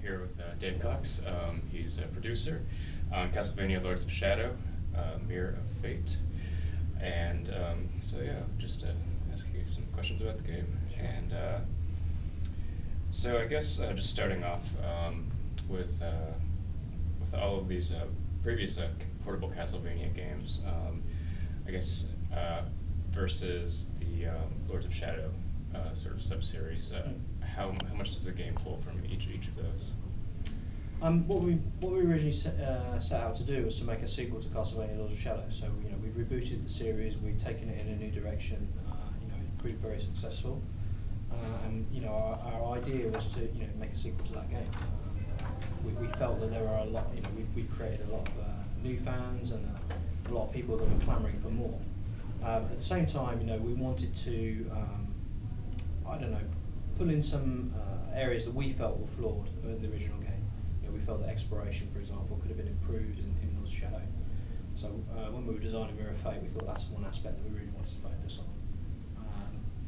here with Dave Cox. He's a producer on Castlevania Lords of Shadow, Mirror of Fate. And just ask you some questions about the game. And so I guess just starting off with all of these previous portable Castlevania games, I guess versus the Lords of Shadow sort of sub-series, how much does the game pull from each of those? What we originally set out to do was to make a sequel to Castlevania Lords of Shadow. So we've rebooted the series, we've taken it in a new direction. It proved very successful, and our idea was to make a sequel to that game. We felt that there are a lot. We created a lot of new fans and a lot of people that were clamouring for more. At the same time, we wanted to pull in some areas that we felt were flawed in the original game. We felt that exploration, for example, could have been improved in Lords of Shadow. So when we were designing Mirror of Fate, we thought that's one aspect that we really wanted to focus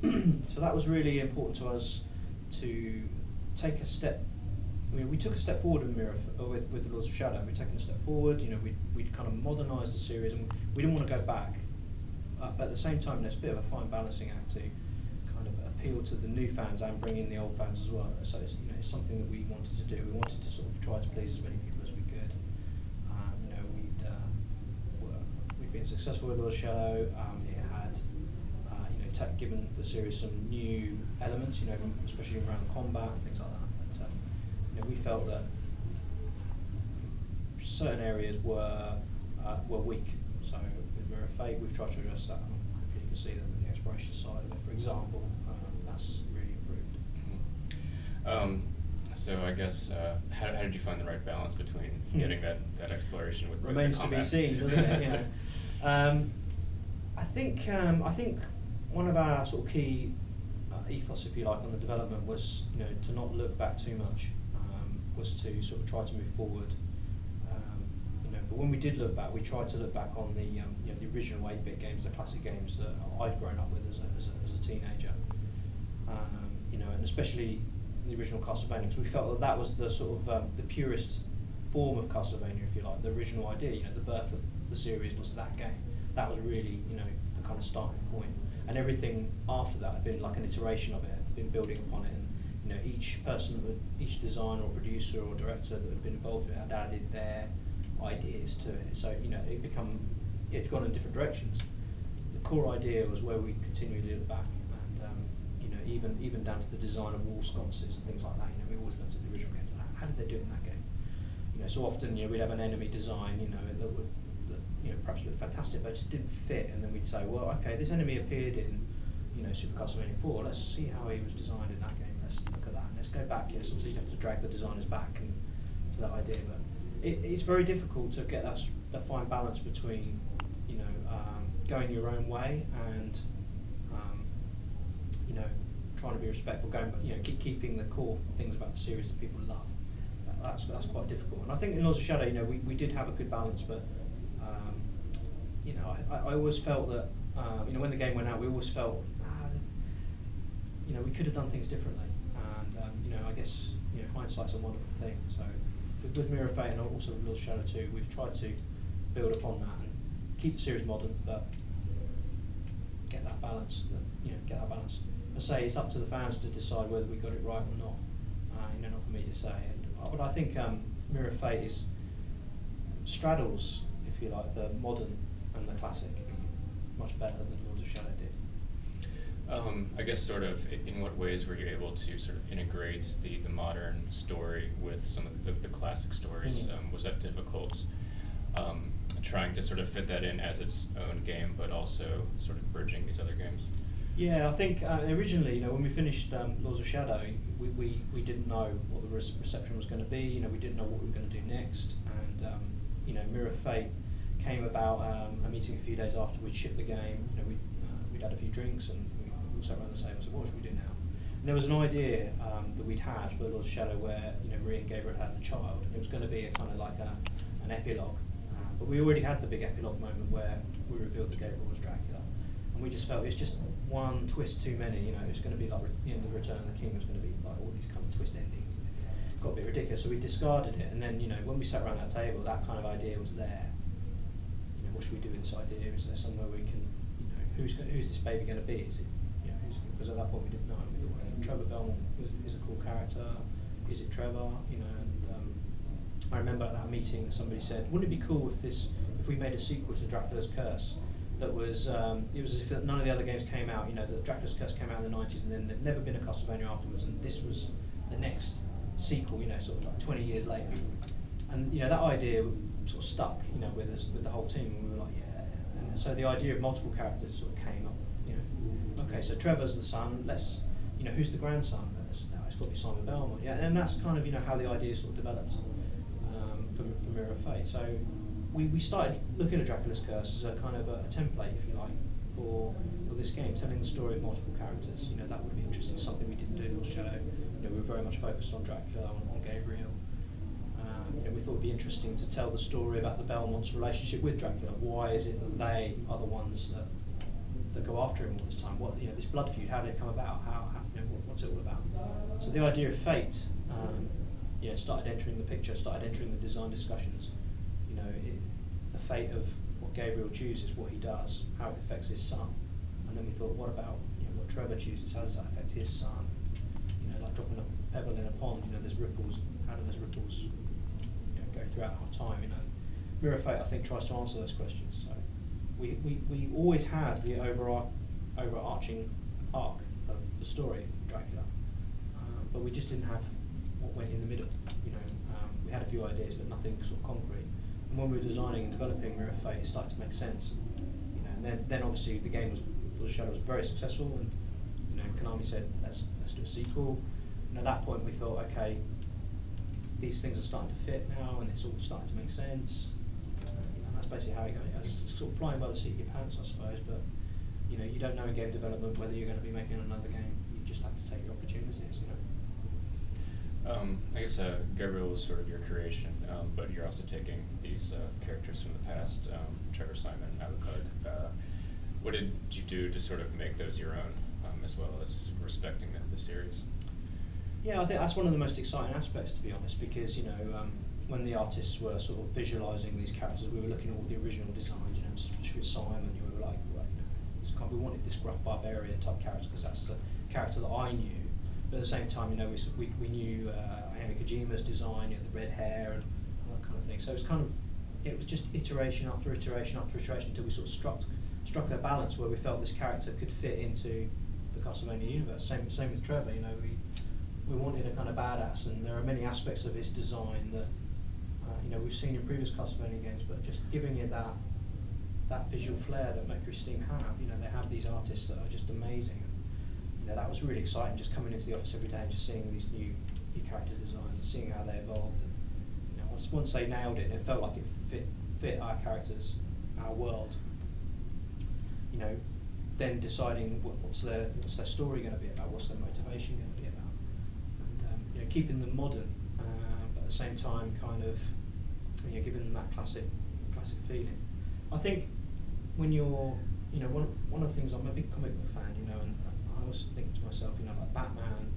on. So that was really important to us to take a step. We took a step forward with with Lords of Shadow. We'd taken a step forward. We'd kind of modernised the series, and we didn't want to go back. But at the same time, there's a bit of a fine balancing act to kind of appeal to the new fans and bring in the old fans as well. So it's something that we wanted to do. We wanted to sort of try to please as many people as we could. We'd been successful with Lord of Shadow. It had given the series some new elements, especially around combat and things like that. But we felt that certain areas were weak. So with Mirror of Fate, we've tried to address that. Hopefully you can see that with the exploration side of it, for example, that's really improved. Mm-hmm. So I guess how did you find the right balance between getting that exploration with remains the to be combat? seen, doesn't it? I think one of our sort of key ethos, if you like, on the development was to not look back too much, was to sort of try to move forward. But when we did look back, we tried to look back on the original 8-bit games, the classic games that I'd grown up with as a teenager, and especially the original Castlevania, because we felt that was the sort of the purest form of Castlevania, if you like. The original idea, the birth of the series was that game. That was really the kind of starting point, and everything after that had been like an iteration of it, had been building upon it, and each person, each designer or producer or director that had been involved in it had added their ideas to it. So it gone in different directions. The core idea was where we continually look back, and even down to the design of wall sconces and things like that. We always looked at the original games. How did they do it in that game? So often we'd have an enemy design that would perhaps look fantastic, but just didn't fit. And then we'd say, well, okay, this enemy appeared in Super Castlevania 4. Let's see how he was designed in that game. Let's look at that. And let's go back. Sometimes you have to drag the designers back and to that idea, but it's very difficult to get that fine balance between going your own way and trying to be respectful, keeping the core things about the series that people love. That's quite difficult. And I think in Lords of Shadow, we did have a good balance, but I always felt that when the game went out, we always felt we could have done things differently. And I guess hindsight's a wonderful thing. So with Mirror of Fate and also with Lords of Shadow 2, we've tried to build upon that and keep the series modern, but get that balance. Get that balance. I say it's up to the fans to decide whether we got it right or not. Not for me to say. But I think Mirror of Fate straddles, if you like, the modern and the classic much better than Lords of Shadow did. I guess sort of in what ways were you able to sort of integrate the modern story with some of the classic stories? Was that difficult, trying to sort of fit that in as its own game, but also sort of bridging these other games? Yeah, I think originally, when we finished Lords of Shadow, we didn't know what the reception was going to be. We didn't know what we were going to do next, and Mirror of Fate came about a meeting a few days after we'd shipped the game. We'd had a few drinks and we all sat around the table and said, what should we do now? And there was an idea that we'd had for Lords of Shadow where Maria and Gabriel had a child. It was going to be a kind of like an epilogue, but we already had the big epilogue moment where we revealed that Gabriel was Dracula. And we just felt it's just one twist too many. It's going to be like the end of Return of the King was going to be like all these kind of twist endings. got a bit ridiculous, so we discarded it. And then, you know, when we sat around that table, that kind of idea was there. You know, what should we do with this idea? Is there somewhere we can, you know, who's this baby going to be? Is it, you know, because at that point we didn't know. We thought, well, Trevor Belmont is a cool character. Is it Trevor? You know, and I remember at that meeting somebody said, wouldn't it be cool if we made a sequel to Dracula's Curse that was, it was as if none of the other games came out, you know, that Dracula's Curse came out in the 90s and then there'd never been a Castlevania afterwards, and this was the next sequel, you know, sort of like 20 years later. And, you know, that idea sort of stuck, you know, with us, with the whole team, and we were like, yeah. And so the idea of multiple characters sort of came up, you know. Okay, so Trevor's the son, you know, who's the grandson? It's got to be Simon Belmont, yeah. And that's kind of, you know, how the idea sort of developed for Mirror of Fate. So we started looking at Dracula's Curse as a kind of a template, if you like, for this game, telling the story of multiple characters. You know, that would be interesting, something we didn't do in Lost Shadow. You know, we were very much focused on Dracula, on Gabriel. You know, we thought it'd be interesting to tell the story about the Belmonts' relationship with Dracula. Why is it that they are the ones that go after him all this time? What, you know, this blood feud, how did it come about? How you know, what's it all about? So the idea of fate, you know, started entering the picture, started entering the design discussions. You know, the fate of what Gabriel chooses, what he does, how it affects his son. And then we thought, what about, you know, what Trevor chooses? How does that affect his son? You know, like dropping a pebble in a pond. You know, there's ripples. How do those ripples, you know, go throughout our time? You know, Mirror of Fate, I think, tries to answer those questions. So we always had the overarching arc of the story of Dracula, but we just didn't have what went in the middle. You know, we had a few ideas, but nothing sort of concrete. And when we were designing and developing Mirror of Fate, it started to make sense. You know, and then obviously the game Lost Shadow was very successful, and you know, Konami said let's do a sequel. And at that point we thought, okay, these things are starting to fit now, and it's all starting to make sense. And that's basically how it goes. It's sort of flying by the seat of your pants, I suppose. But you know, you don't know in game development whether you're going to be making another game. You just have to take your opportunities. You know. I guess Gabriel was sort of your creation, but you're also taking these characters from the past, Trevor, Simon, Alucard. What did you do to sort of make those your own, as well as respecting the series? Yeah, I think that's one of the most exciting aspects, to be honest, because, you know, when the artists were sort of visualising these characters, we were looking at all the original designs, you know, especially with Simon, you were like, well, you know, we wanted this gruff barbarian type character because that's the character that I knew. But at the same time, you know, we knew Hideo Kojima's design, you know, the red hair and all that kind of thing. So it was just iteration after iteration after iteration until we sort of struck a balance where we felt this character could fit into the Castlevania universe. Same with Trevor, you know, we wanted a kind of badass, and there are many aspects of his design that you know, we've seen in previous Castlevania games, but just giving it that visual flair that Mercury Steam have. You know, they have these artists that are just amazing. You know, that was really exciting, just coming into the office every day and just seeing these new character designs and seeing how they evolved. And you know, once they nailed it, it felt like it fit our characters, our world. You know, then deciding what's their story going to be about, what's their motivation going to be about, and you know, keeping them modern, but at the same time, kind of, you know, giving them that classic feeling. I think when you're, you know, one of the things, I'm a big comic book fan, you know, and I always think to myself, you know, like Batman,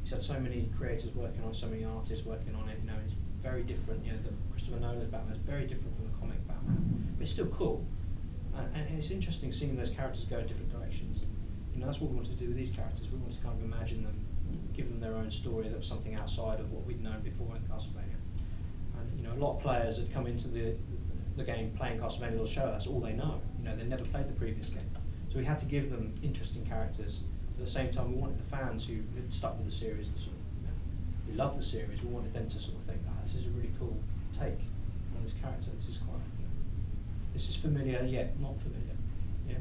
he's had so many creators working on it, so many artists working on it, you know, it's very different, you know, the Christopher Nolan's Batman is very different from the comic Batman, but it's still cool, and it's interesting seeing those characters go in different directions. You know, that's what we wanted to do with these characters. We wanted to kind of imagine them, give them their own story that was something outside of what we'd known before in Castlevania. And you know, a lot of players had come into the game playing Castlevania Lost Shadow, that's all they know. You know, they never played the previous game. So we had to give them interesting characters. At the same time, we wanted the fans who had stuck with the series, to sort of, you know, who love the series, we wanted them to sort of think, this is a really cool take on this character. This is quite, you know, this is familiar yet not familiar. Yeah.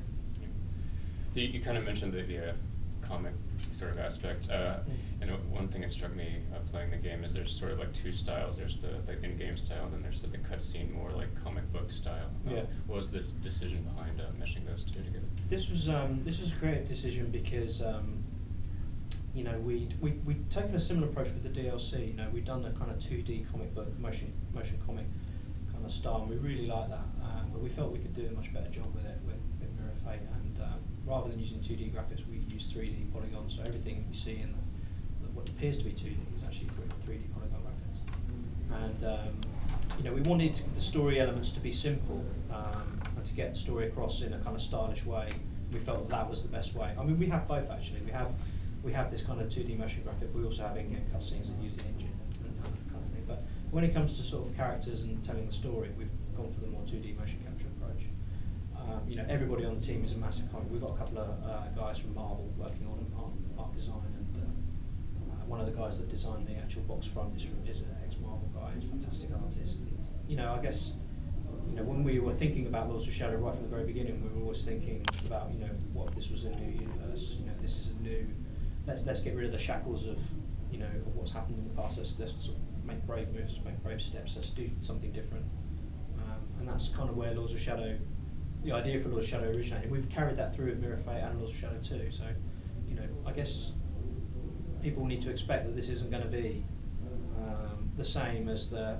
You kind of mentioned the comic sort of aspect, and one thing that struck me playing the game is there's sort of like two styles. There's the in-game style, and then there's the cutscene, more like comic book style. Yeah. What was this decision behind meshing those two together? This was a creative decision because you know, we'd taken a similar approach with the DLC. You know, we'd done the kind of 2D comic book motion comic kind of style, and we really liked that. But we felt we could do a much better job with it with Mirror of Fate, and rather than using 2D graphics, we used 3D polygons. So everything you see in what appears to be 2D is actually 3D polygon graphics. And we wanted the story elements to be simple and to get the story across in a kind of stylish way. We felt that was the best way. I mean, we have both actually. We have this kind of 2D motion graphic. We also have in-game cutscenes that use the engine and that kind of thing. But when it comes to sort of characters and telling the story, we've gone for the more 2D motion capture approach. Everybody on the team is a massive comic. We've got a couple of guys from Marvel working on art design, and one of the guys that designed the actual box front is an ex-Marvel guy. He's a fantastic artist. And, I guess when we were thinking about Lords of Shadow right from the very beginning, we were always thinking about what if this was a new universe? This is a new. Let's get rid of the shackles of of what's happened in the past. Let's sort of make brave moves, let's make brave steps. Let's do something different. And that's kind of where Lords of Shadow. The idea for Lords of Shadow originated. We've carried that through with Mirror of Fate and Lords of Shadow 2. So, I guess people need to expect that this isn't going to be the same as the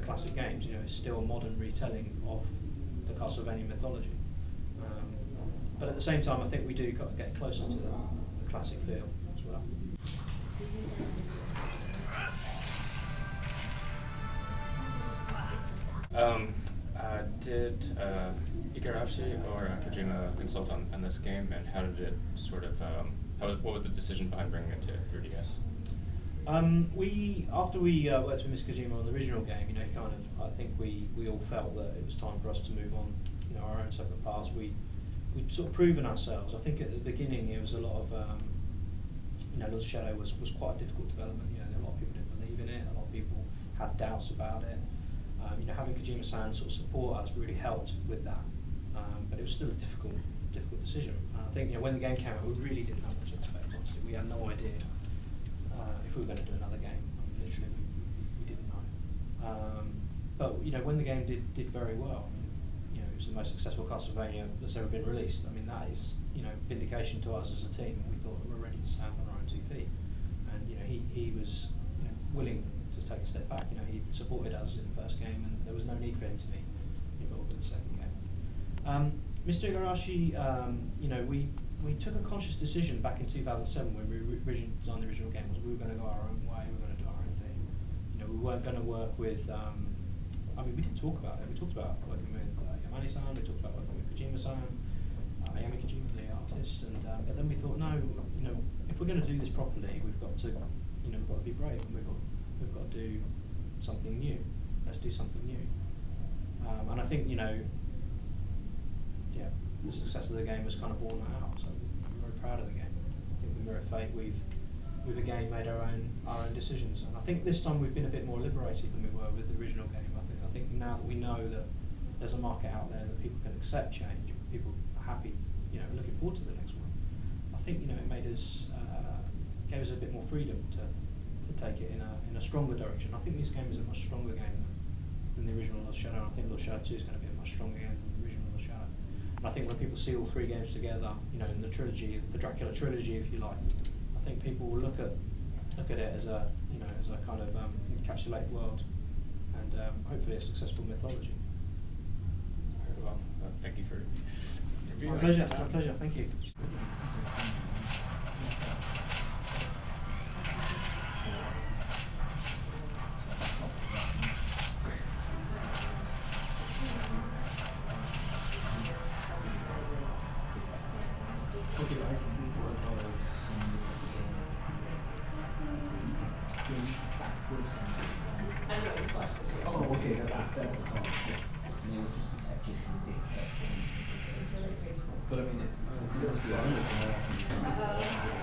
classic games. It's still a modern retelling of the Castlevania mythology. But at the same time, I think we do get closer to the classic feel as well. Did Igarashi or Kojima consult on this game, and how did it sort of, what was the decision behind bringing it to 3DS? After we worked with Mr. Kojima on the original game, I think we all felt that it was time for us to move on, our own separate paths. We'd sort of proven ourselves. I think at the beginning it was a lot of, Lords of Shadow was quite a difficult development. A lot of people didn't believe in it. A lot of people had doubts about it. Having Kojima-san sort of support us really helped with that. But it was still a difficult decision. I think when the game came out, we really didn't know what to expect. Honestly, we had no idea if we were going to do another game. Literally, we didn't know. But when the game did very well, it was the most successful Castlevania that's ever been released. That is vindication to us as a team. We thought we were ready to stand on our own 2 feet, and he was willing to take a step back. He supported us in the first game, and there was no need for him to be involved in the second game. Mr. Igarashi, we took a conscious decision back in 2007 when we designed the original game. Was we were going to go our own way. We were going to do our own thing. We weren't going to work with. We did talk about it. We talked about working with Yamane-san. We talked about working with Kojima-san, Ayami Kojima, the artist, and but then we thought, no, if we're going to do this properly, we've got to, we've got to be brave, and we've got to do something new. Let's do something new. And I think, the success of the game has kind of borne that out. So I'm very proud of the game. I think with Mirror of Fate, we've again made our own decisions. And I think this time we've been a bit more liberated than we were with the original game. I think now that we know that there's a market out there that people can accept change, people are happy, looking forward to the next one. I think it made us gave us a bit more freedom to take it in a stronger direction. I think this game is a much stronger game than the original Lords of Shadow. I think Lords of Shadow 2 is going to be a much stronger game than the original Lords of Shadow. And I think when people see all 3 games together, in the trilogy, the Dracula trilogy, if you like, I think people will look at it as a kind of encapsulated world, and hopefully a successful mythology. Very well. Thank you for your My pleasure. My pleasure. Thank you. But I mean, it must be honest.